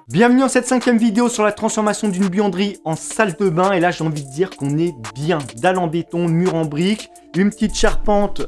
Bienvenue dans cette 5e vidéo sur la transformation d'une buanderie en salle de bain. Et là, j'ai envie de dire qu'on est bien. Dalle en béton, mur en briques, une petite charpente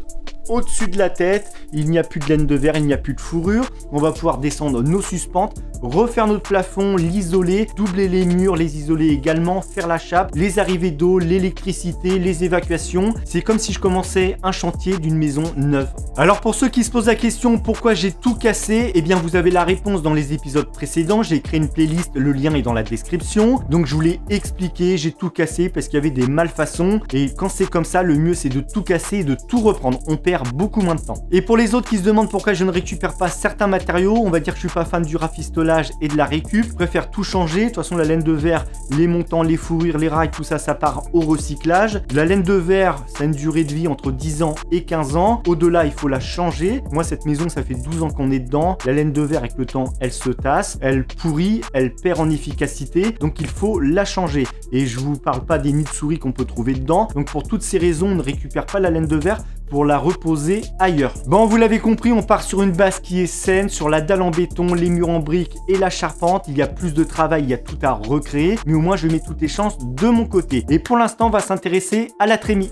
au-dessus de la tête. Il n'y a plus de laine de verre, il n'y a plus de fourrure. On va pouvoir descendre nos suspentes, refaire notre plafond, l'isoler, doubler les murs, les isoler également, faire la chape, les arrivées d'eau, l'électricité, les évacuations. C'est comme si je commençais un chantier d'une maison neuve. Alors pour ceux qui se posent la question pourquoi j'ai tout cassé, eh bien vous avez la réponse dans les épisodes précédents. J'ai créé une playlist, le lien est dans la description. Donc je vous l'ai expliqué, j'ai tout cassé parce qu'il y avait des malfaçons. Et quand c'est comme ça, le mieux c'est de tout casser et de tout reprendre. On perd beaucoup moins de temps. Et pour les autres qui se demandent pourquoi je ne récupère pas certains matériaux, on va dire que je suis pas fan du rafistolage et de la récup. Je préfère tout changer. De toute façon, la laine de verre, les montants, les fourrures, les rails, tout ça, ça part au recyclage. La laine de verre, ça a une durée de vie entre 10 ans et 15 ans. Au-delà, il faut la changer. Moi, cette maison, ça fait 12 ans qu'on est dedans. La laine de verre, avec le temps, elle se tasse, elle pourrit, elle perd en efficacité. Donc, il faut la changer. Et je vous parle pas des nids de souris qu'on peut trouver dedans. Donc, pour toutes ces raisons, on ne récupère pas la laine de verre pour la reposer ailleurs. Bon, vous l'avez compris, on part sur une base qui est saine, sur la dalle en béton, les murs en briques et la charpente. Il y a plus de travail, il y a tout à recréer, mais au moins je mets toutes les chances de mon côté. Et pour l'instant, on va s'intéresser à la trémie.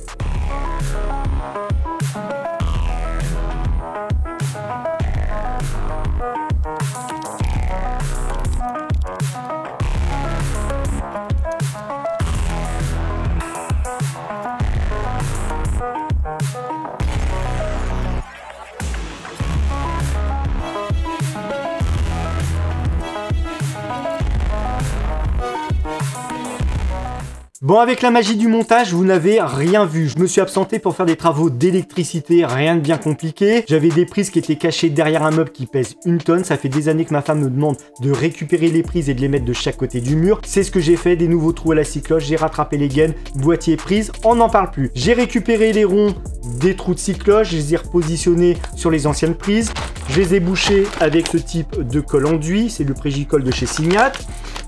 Bon, avec la magie du montage, vous n'avez rien vu. Je me suis absenté pour faire des travaux d'électricité, rien de bien compliqué. J'avais des prises qui étaient cachées derrière un meuble qui pèse 1 tonne. Ça fait des années que ma femme me demande de récupérer les prises et de les mettre de chaque côté du mur. C'est ce que j'ai fait, des nouveaux trous à la scie cloche, j'ai rattrapé les gaines, boîtier prise, on n'en parle plus. J'ai récupéré les ronds des trous de scie cloche, je les ai repositionnés sur les anciennes prises. Je les ai bouchés avec ce type de colle enduit, c'est le Prégicol de chez Signat.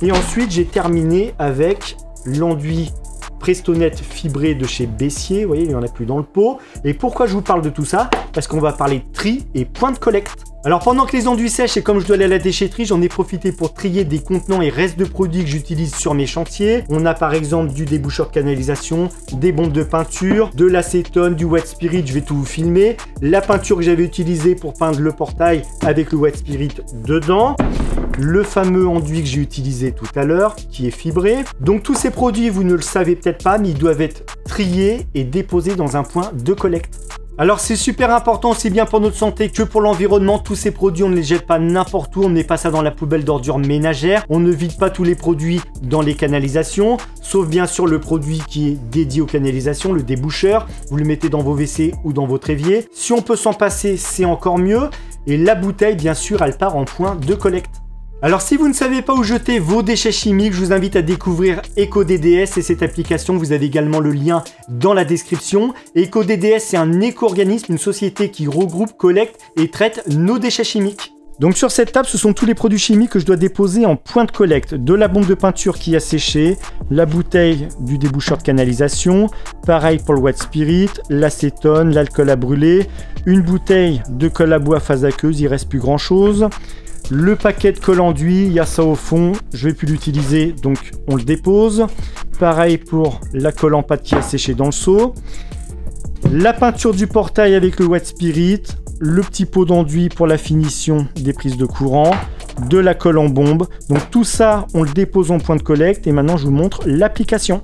Et ensuite, j'ai terminé avec l'enduit Prestonet fibré de chez Bessier. Vous voyez, il n'y en a plus dans le pot. Et pourquoi je vous parle de tout ça? Parce qu'on va parler de tri et point de collecte. Alors pendant que les enduits sèchent et comme je dois aller à la déchetterie, j'en ai profité pour trier des contenants et restes de produits que j'utilise sur mes chantiers. On a par exemple du déboucheur de canalisation, des bombes de peinture, de l'acétone, du wet spirit, je vais tout vous filmer. La peinture que j'avais utilisée pour peindre le portail avec le wet spirit dedans. Le fameux enduit que j'ai utilisé tout à l'heure, qui est fibré. Donc tous ces produits, vous ne le savez peut-être pas, mais ils doivent être triés et déposés dans un point de collecte. Alors c'est super important aussi bien pour notre santé que pour l'environnement. Tous ces produits, on ne les jette pas n'importe où, on ne met pas ça dans la poubelle d'ordures ménagères. On ne vide pas tous les produits dans les canalisations, sauf bien sûr le produit qui est dédié aux canalisations, le déboucheur. Vous le mettez dans vos WC ou dans votre évier. Si on peut s'en passer, c'est encore mieux. Et la bouteille, bien sûr, elle part en point de collecte. Alors si vous ne savez pas où jeter vos déchets chimiques, je vous invite à découvrir EcoDDS et cette application, vous avez également le lien dans la description. EcoDDS, c'est un éco-organisme, une société qui regroupe, collecte et traite nos déchets chimiques. Donc sur cette table, ce sont tous les produits chimiques que je dois déposer en point de collecte. De la bombe de peinture qui a séché, la bouteille du déboucheur de canalisation, pareil pour le wet spirit, l'acétone, l'alcool à brûler, une bouteille de colle à bois phase aqueuse, il ne reste plus grand chose. Le paquet de colle enduit, il y a ça au fond, je ne vais plus l'utiliser, donc on le dépose. Pareil pour la colle en pâte qui a séché dans le seau. La peinture du portail avec le wet spirit, le petit pot d'enduit pour la finition des prises de courant, de la colle en bombe. Donc tout ça, on le dépose en point de collecte et maintenant je vous montre l'application.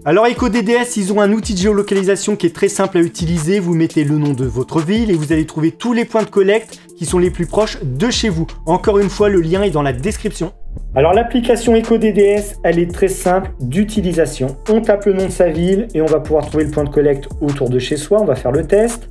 Alors EcoDDS, ils ont un outil de géolocalisation qui est très simple à utiliser. Vous mettez le nom de votre ville et vous allez trouver tous les points de collecte qui qui sont les plus proches de chez vous. Encore une fois, le lien est dans la description. Alors l'application EcoDDS, elle est très simple d'utilisation. On tape le nom de sa ville et on va pouvoir trouver le point de collecte autour de chez soi. On va faire le test.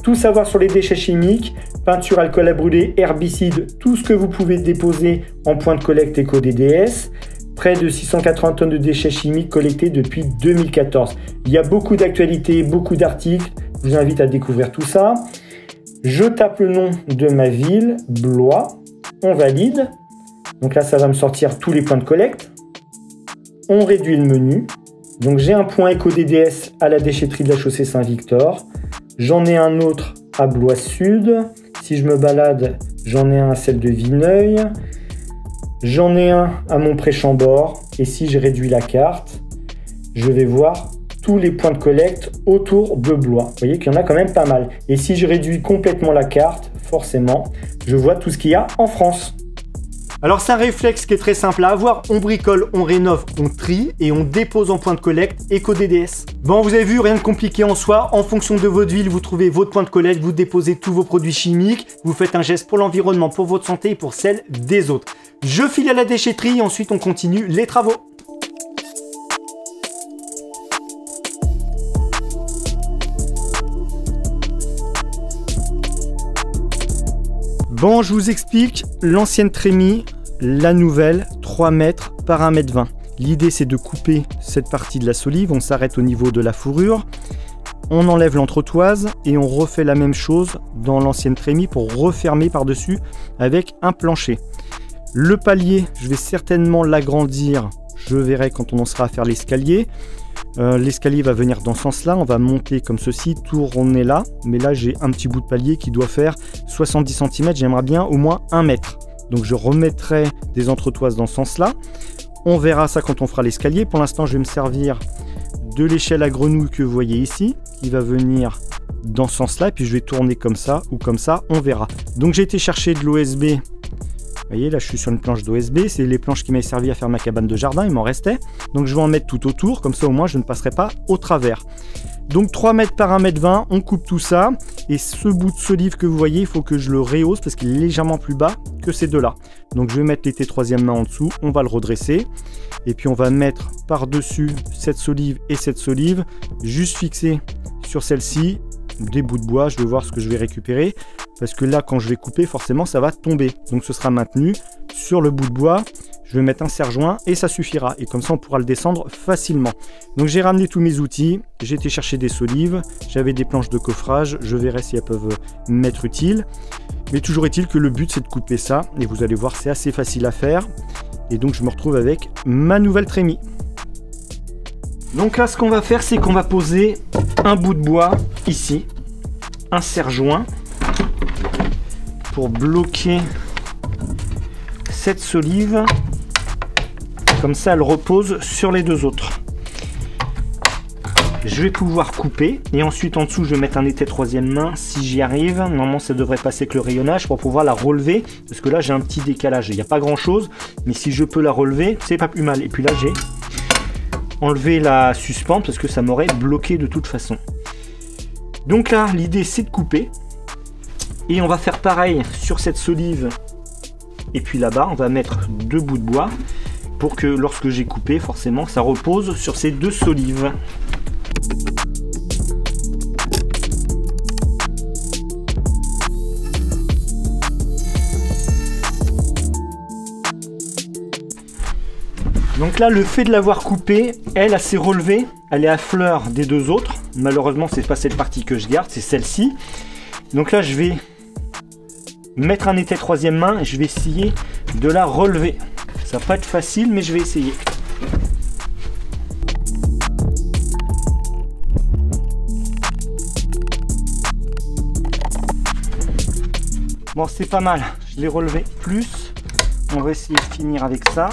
Tout savoir sur les déchets chimiques, peinture, alcool à brûler, herbicides, tout ce que vous pouvez déposer en point de collecte EcoDDS. Près de 680 tonnes de déchets chimiques collectés depuis 2014. Il y a beaucoup d'actualités, beaucoup d'articles. Je vous invite à découvrir tout ça. Je tape le nom de ma ville, Blois. On valide. Donc là, ça va me sortir tous les points de collecte. On réduit le menu. Donc j'ai un point EcoDDS à la déchetterie de la chaussée Saint-Victor. J'en ai un autre à Blois Sud. Si je me balade, j'en ai un à celle de Vineuil. J'en ai un à Montpré-Chambord. Et si je réduis la carte, je vais voir tous les points de collecte autour de Blois. Vous voyez qu'il y en a quand même pas mal. Et si je réduis complètement la carte, forcément, je vois tout ce qu'il y a en France. Alors c'est un réflexe qui est très simple à avoir, on bricole, on rénove, on trie et on dépose en point de collecte EcoDDS. Bon, vous avez vu, rien de compliqué en soi, en fonction de votre ville, vous trouvez votre point de collecte, vous déposez tous vos produits chimiques, vous faites un geste pour l'environnement, pour votre santé et pour celle des autres. Je file à la déchetterie et ensuite on continue les travaux. Bon, je vous explique, l'ancienne trémie, la nouvelle, 3 mètres par 1 mètre 20. L'idée, c'est de couper cette partie de la solive, on s'arrête au niveau de la fourrure, on enlève l'entretoise et on refait la même chose dans l'ancienne trémie pour refermer par-dessus avec un plancher. Le palier, je vais certainement l'agrandir, je verrai quand on en sera à faire l'escalier. L'escalier va venir dans ce sens-là, on va monter comme ceci, tourner là, mais là j'ai un petit bout de palier qui doit faire 70 cm, j'aimerais bien au moins 1 mètre. Donc je remettrai des entretoises dans ce sens-là. On verra ça quand on fera l'escalier. Pour l'instant, je vais me servir de l'échelle à grenouille que vous voyez ici, qui va venir dans ce sens-là, et puis je vais tourner comme ça ou comme ça, on verra. Donc j'ai été chercher de l'OSB. Vous voyez, là je suis sur une planche d'OSB, c'est les planches qui m'avaient servi à faire ma cabane de jardin, il m'en restait. Donc je vais en mettre tout autour, comme ça au moins je ne passerai pas au travers. Donc 3 mètres par 1 mètre 20, on coupe tout ça. Et ce bout de solive que vous voyez, il faut que je le rehausse parce qu'il est légèrement plus bas que ces deux-là. Donc je vais mettre l'été troisième main en dessous, on va le redresser. Et puis on va mettre par-dessus cette solive et cette solive, juste fixer sur celle-ci des bouts de bois, je vais voir ce que je vais récupérer. Parce que là, quand je vais couper, forcément, ça va tomber. Donc ce sera maintenu sur le bout de bois. Je vais mettre un serre-joint et ça suffira. Et comme ça, on pourra le descendre facilement. Donc j'ai ramené tous mes outils. J'ai été chercher des solives. J'avais des planches de coffrage. Je verrai si elles peuvent m'être utiles. Mais toujours est-il que le but, c'est de couper ça. Et vous allez voir, c'est assez facile à faire. Et donc, je me retrouve avec ma nouvelle trémie. Donc là, ce qu'on va faire, c'est qu'on va poser un bout de bois ici. Un serre-joint pour bloquer cette solive. Comme ça, elle repose sur les deux autres. Je vais pouvoir couper et ensuite en dessous je vais mettre un étai troisième main si j'y arrive. Normalement ça devrait passer avec le rayonnage pour pouvoir la relever parce que là j'ai un petit décalage, il n'y a pas grand chose mais si je peux la relever c'est pas plus mal. Et puis là j'ai enlevé la suspente parce que ça m'aurait bloqué de toute façon. Donc là l'idée c'est de couper et on va faire pareil sur cette solive et puis là-bas on va mettre deux bouts de bois pour que lorsque j'ai coupé forcément ça repose sur ces deux solives. Donc là, le fait de l'avoir coupée, elle s'est relevée, elle est à fleur des deux autres. Malheureusement, c'est pas cette partie que je garde, c'est celle-ci. Donc là, je vais mettre un étai troisième main et je vais essayer de la relever. Ça va pas être facile, mais je vais essayer. Bon, c'est pas mal, je l'ai relevé plus. On va essayer de finir avec ça.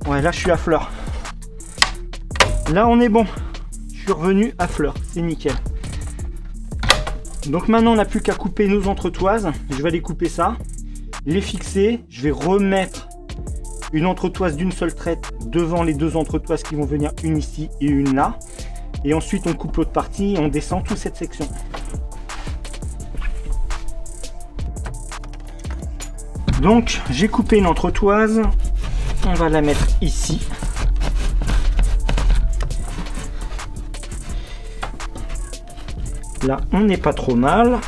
Ouais, là je suis à fleur. Là on est bon. Je suis revenu à fleur, c'est nickel. Donc maintenant on n'a plus qu'à couper nos entretoises. Je vais aller couper ça, les fixer. Je vais remettre une entretoise d'une seule traite devant les deux entretoises qui vont venir, une ici et une là. Et ensuite on coupe l'autre partie et on descend toute cette section. Donc j'ai coupé une entretoise, on va la mettre ici. Là on n'est pas trop mal.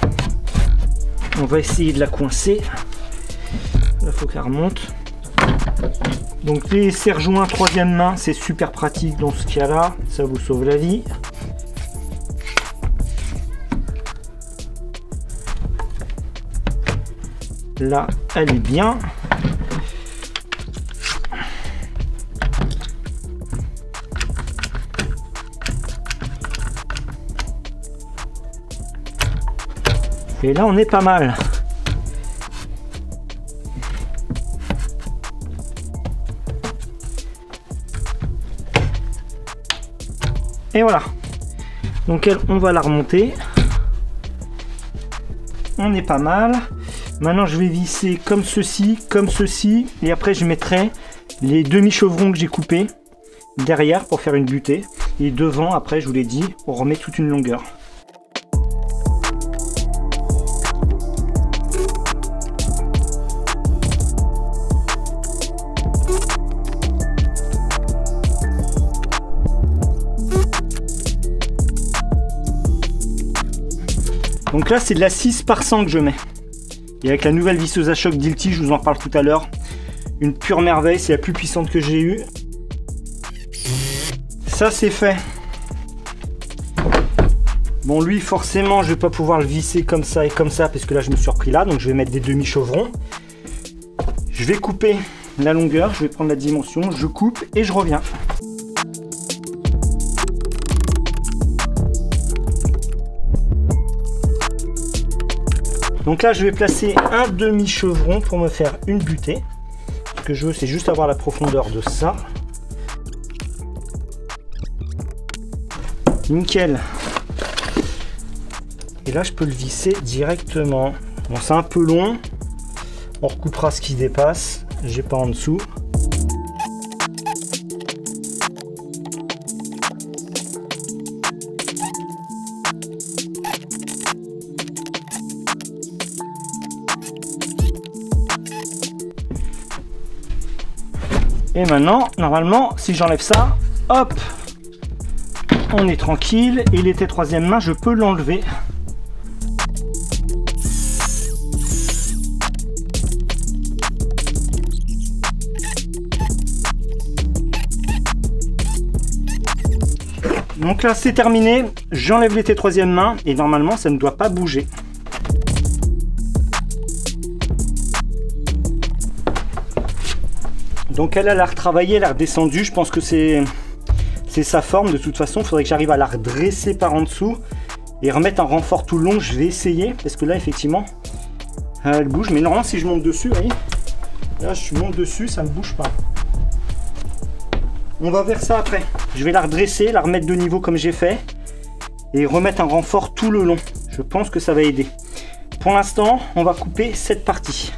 On va essayer de la coincer. Là faut qu'elle remonte. Donc les serre-joints troisième main, c'est super pratique dans ce cas-là, ça vous sauve la vie. Là, elle est bien. Et là, on est pas mal. Et voilà. Donc elle, on va la remonter. On est pas mal. Maintenant, je vais visser comme ceci, et après je mettrai les demi-chevrons que j'ai coupés derrière pour faire une butée. Et devant, après, je vous l'ai dit, on remet toute une longueur. Donc là, c'est de la 6 par 100 que je mets. Et avec la nouvelle visseuse à choc d'Ilty, je vous en parle tout à l'heure, une pure merveille, c'est la plus puissante que j'ai eue. Ça, c'est fait. Bon, lui, forcément, je vais pas pouvoir le visser comme ça et comme ça, parce que là, je me suis repris là, donc je vais mettre des demi-chevrons. Je vais couper la longueur, je vais prendre la dimension, je coupe et je reviens. Donc là, je vais placer un demi-chevron pour me faire une butée. Ce que je veux, c'est juste avoir la profondeur de ça. Nickel. Et là, je peux le visser directement. Bon, c'est un peu long. On recoupera ce qui dépasse. J'ai pas en dessous. Et maintenant, normalement, si j'enlève ça, hop, on est tranquille. Et il était troisième main, je peux l'enlever. Donc là, c'est terminé. J'enlève l'été troisième main et normalement, ça ne doit pas bouger. Donc elle a retravaillé, elle a redescendu. Je pense que c'est sa forme. De toute façon, il faudrait que j'arrive à la redresser par en dessous et remettre un renfort tout le long. Je vais essayer parce que là, effectivement, elle bouge. Mais normalement, si je monte dessus, vous voyez, là, je monte dessus, ça ne bouge pas. On va vers ça après. Je vais la redresser, la remettre de niveau comme j'ai fait et remettre un renfort tout le long. Je pense que ça va aider. Pour l'instant, on va couper cette partie.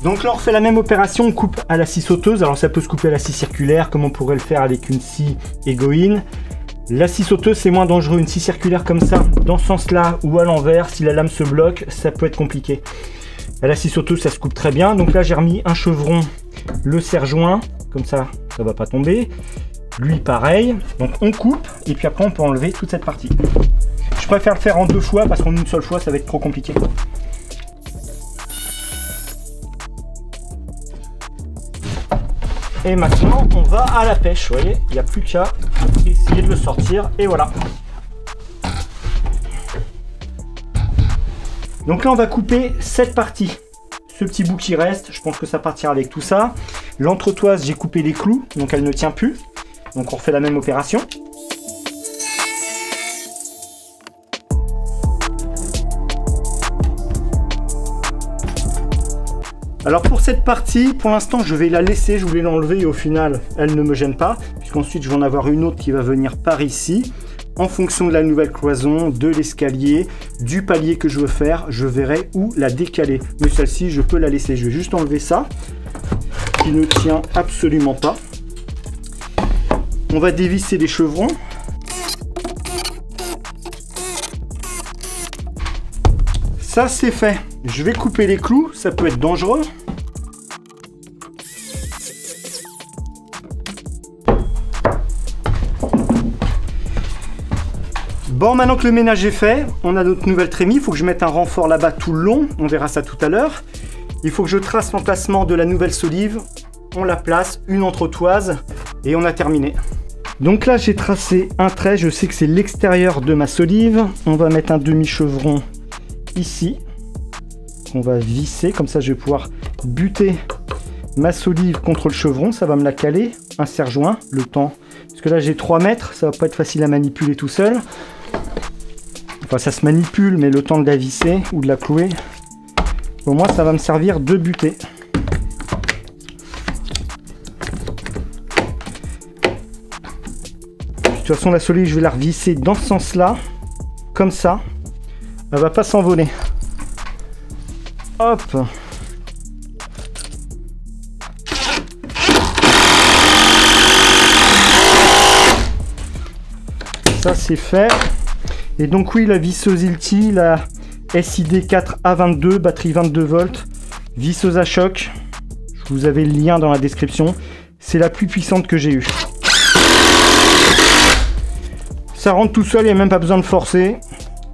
Donc là, on refait la même opération, on coupe à la scie sauteuse. Alors ça peut se couper à la scie circulaire, comme on pourrait le faire avec une scie Egoin. La scie sauteuse, c'est moins dangereux. Une scie circulaire comme ça, dans ce sens-là ou à l'envers, si la lame se bloque, ça peut être compliqué. À la scie sauteuse, ça se coupe très bien. Donc là, j'ai remis un chevron, le serre-joint, comme ça, ça va pas tomber. Lui, pareil. Donc on coupe, et puis après, on peut enlever toute cette partie. Je préfère le faire en deux fois, parce qu'en une seule fois, ça va être trop compliqué. Et maintenant, on va à la pêche, vous voyez, il n'y a plus qu'à essayer de le sortir, et voilà. Donc là, on va couper cette partie. Ce petit bout qui reste, je pense que ça partira avec tout ça. L'entretoise, j'ai coupé les clous, donc elle ne tient plus. Donc on refait la même opération. Alors pour cette partie, pour l'instant, je vais la laisser, je voulais l'enlever et au final, elle ne me gêne pas, puisqu'ensuite, je vais en avoir une autre qui va venir par ici. En fonction de la nouvelle cloison, de l'escalier, du palier que je veux faire, je verrai où la décaler. Mais celle-ci, je peux la laisser. Je vais juste enlever ça, qui ne tient absolument pas. On va dévisser les chevrons. Ça c'est fait. Je vais couper les clous, ça peut être dangereux. Bon, maintenant que le ménage est fait, on a notre nouvelle trémie. Il faut que je mette un renfort là-bas tout le long. On verra ça tout à l'heure. Il faut que je trace l'emplacement de la nouvelle solive. On la place, une entretoise, et on a terminé. Donc là, j'ai tracé un trait. Je sais que c'est l'extérieur de ma solive. On va mettre un demi-chevron ici. On va visser. Comme ça, je vais pouvoir buter ma solive contre le chevron. Ça va me la caler. Un serre-joint, le temps. Parce que là, j'ai 3 mètres. Ça va pas être facile à manipuler tout seul. Enfin, ça se manipule, mais le temps de la visser ou de la clouer, au moins ça va me servir de buter. De toute façon, la solive, je vais la revisser dans ce sens-là, comme ça. Elle va pas s'envoler. Hop. Ça, c'est fait. Et donc oui, la visseuse Hilti, la SID4A22, batterie 22 volts, visseuse à choc. Vous avez le lien dans la description. C'est la plus puissante que j'ai eue. Ça rentre tout seul, il n'y a même pas besoin de forcer.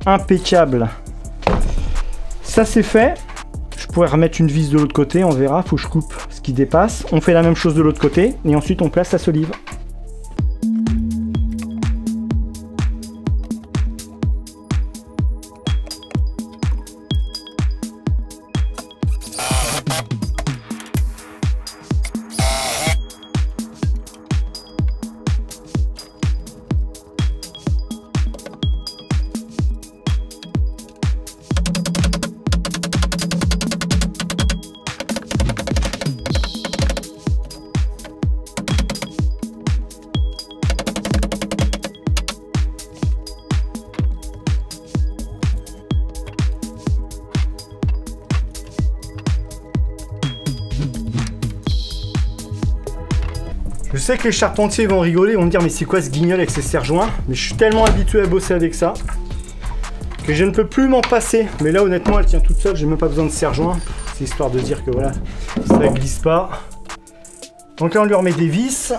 Impeccable. Ça c'est fait. Je pourrais remettre une vis de l'autre côté, on verra. Faut que je coupe ce qui dépasse. On fait la même chose de l'autre côté et ensuite on place la solive. Je sais que les charpentiers vont rigoler, ils vont me dire mais c'est quoi ce guignol avec ces serre-joints? Mais je suis tellement habitué à bosser avec ça que je ne peux plus m'en passer. Mais là honnêtement elle tient toute seule, j'ai même pas besoin de serre-joints. C'est histoire de dire que voilà, ça glisse pas. Donc là on lui remet des vis.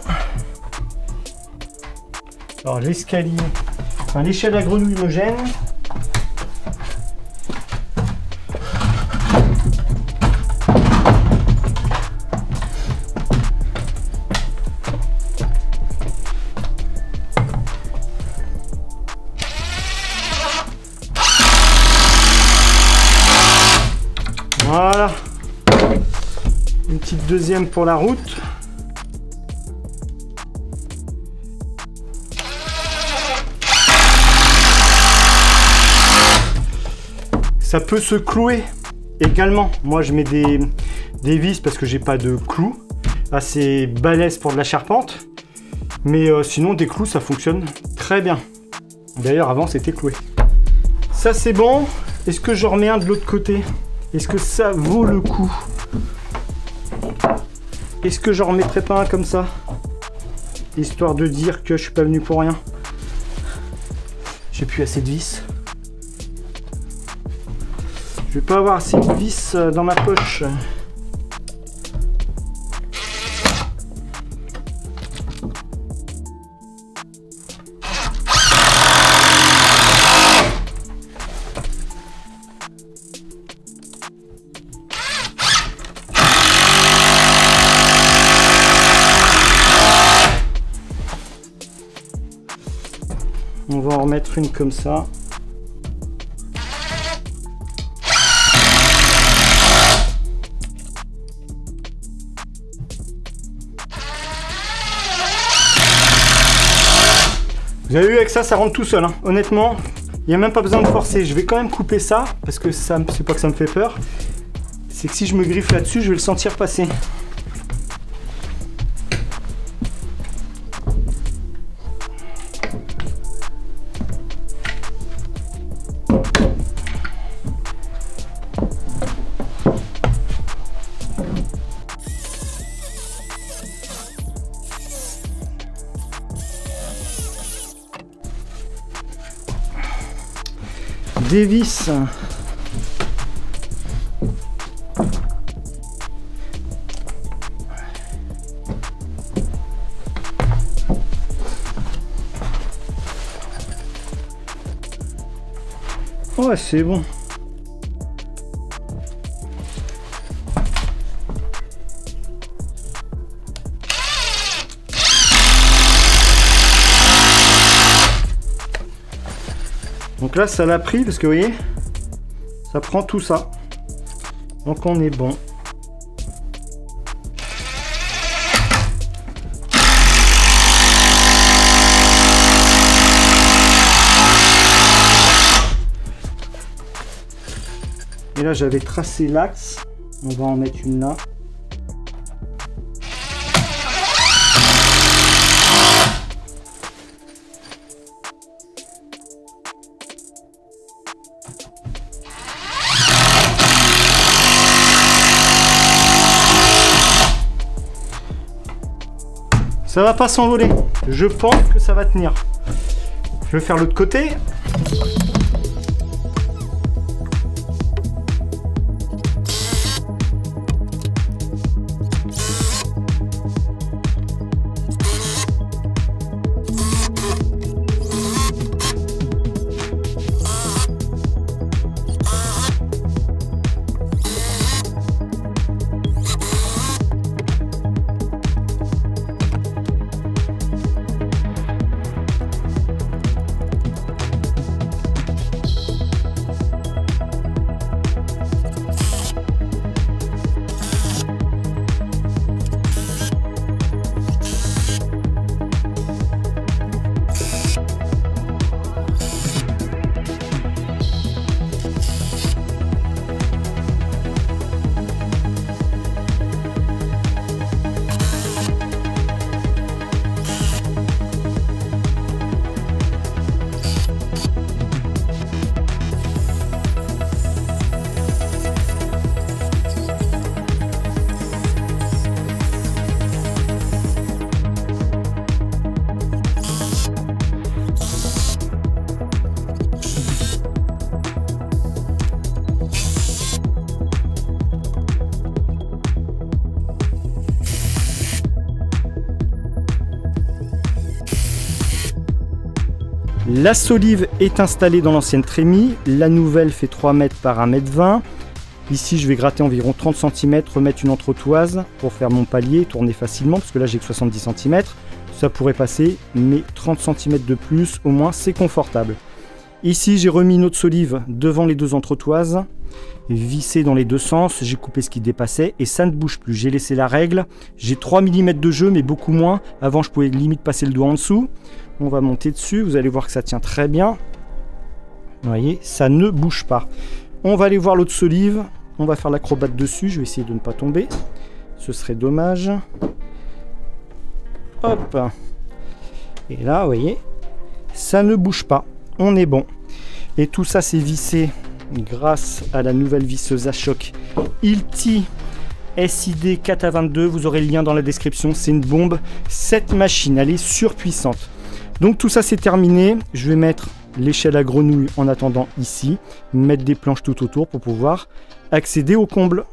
Alors l'escalier, enfin l'échelle à grenouille me gêne. Voilà, une petite deuxième pour la route. Ça peut se clouer également. Moi je mets des vis parce que j'ai pas de clous assez balèze pour de la charpente. Mais sinon des clous ça fonctionne très bien. D'ailleurs avant c'était cloué. Ça c'est bon. Est-ce que j'en remets un de l'autre côté? Est-ce que ça vaut le coup? Est-ce que j'en remettrai pas un comme ça? Histoire de dire que je suis pas venu pour rien. J'ai plus assez de vis. Je vais pas avoir assez de vis dans ma poche. On va en remettre une comme ça. Vous avez vu avec ça, ça rentre tout seul. Hein. Honnêtement, il n'y a même pas besoin de forcer. Je vais quand même couper ça parce que ça, c'est pas que ça me fait peur. C'est que si je me griffe là-dessus, je vais le sentir passer. Des vis Ouais, c'est bon. Donc là, ça l'a pris parce que vous voyez, ça prend tout ça. Donc on est bon. Et là, j'avais tracé l'axe. On va en mettre une là. Ça va pas s'envoler. Je pense que ça va tenir. Je vais faire l'autre côté. La solive est installée dans l'ancienne trémie, la nouvelle fait 3 mètres par 1 mètre 20. Ici je vais gratter environ 30 cm, remettre une entretoise pour faire mon palier, tourner facilement parce que là j'ai que 70 cm. Ça pourrait passer, mais 30 cm de plus au moins c'est confortable. Ici j'ai remis une autre solive devant les deux entretoises, vissé dans les deux sens, j'ai coupé ce qui dépassait et ça ne bouge plus. J'ai laissé la règle, j'ai 3 mm de jeu mais beaucoup moins. Avant je pouvais limite passer le doigt en dessous. On va monter dessus, vous allez voir que ça tient très bien. Vous voyez, ça ne bouge pas. On va aller voir l'autre solive, on va faire l'acrobate dessus, je vais essayer de ne pas tomber. Ce serait dommage. Hop. Et là, vous voyez, ça ne bouge pas. On est bon. Et tout ça, c'est vissé grâce à la nouvelle visseuse à choc Hilti SID 4A22. Vous aurez le lien dans la description. C'est une bombe. Cette machine, elle est surpuissante. Donc tout ça, c'est terminé. Je vais mettre l'échelle à grenouille en attendant ici. Mettre des planches tout autour pour pouvoir accéder au comble.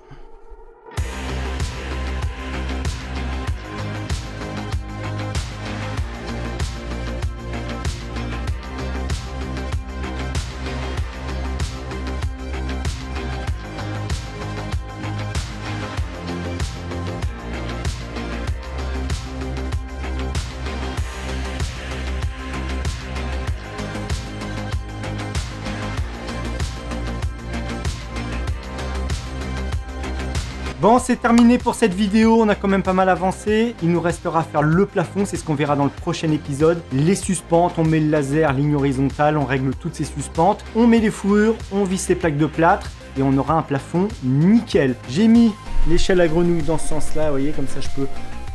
Bon, c'est terminé pour cette vidéo, on a quand même pas mal avancé. Il nous restera à faire le plafond, c'est ce qu'on verra dans le prochain épisode. Les suspentes, on met le laser, ligne horizontale, on règle toutes ces suspentes. On met les fourrures, on visse les plaques de plâtre et on aura un plafond nickel. J'ai mis l'échelle à grenouille dans ce sens-là, vous voyez, comme ça je peux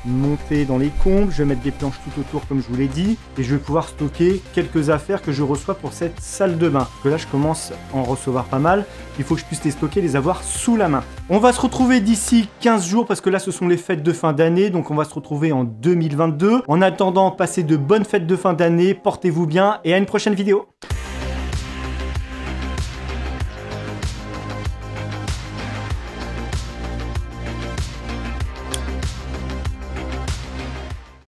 monter dans les combles. Je vais mettre des planches tout autour comme je vous l'ai dit et je vais pouvoir stocker quelques affaires que je reçois pour cette salle de bain. Parce que là je commence à en recevoir pas mal, il faut que je puisse les stocker, les avoir sous la main. On va se retrouver d'ici 15 jours parce que là ce sont les fêtes de fin d'année, donc on va se retrouver en 2022. En attendant, passez de bonnes fêtes de fin d'année, portez-vous bien et à une prochaine vidéo.